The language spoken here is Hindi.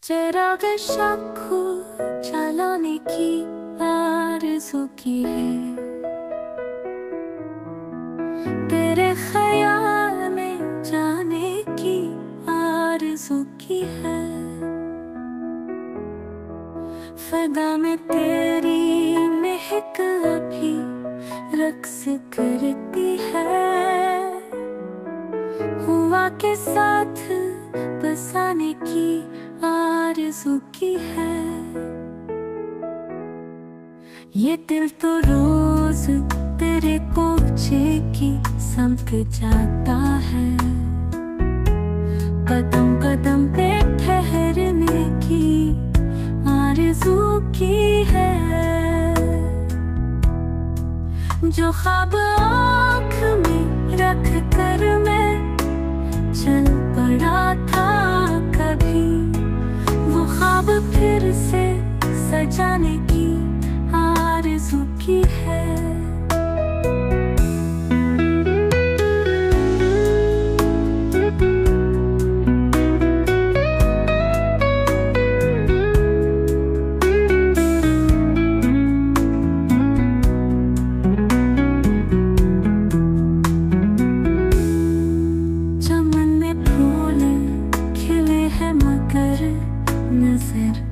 चिराग शक्कू जलाने की आरज़ू की है। तेरे ख्याल में जाने की आरज़ू की है। फ़िदा में तेरी महक अभी रक्स करती है। हुआ के साथ बसाने की आरज़ू की है। ये दिल तो रोज तेरे पोछे की समक जाता है। कदम कदम पे ठहरने की आरज़ू की है। जो ख्वाब आँख में रख कर मैं चल पड़ा था कभी, वो ख्वाब फिर से सजाने की आरज़ू की है। चमन में फूल खिले हैं मगर नजर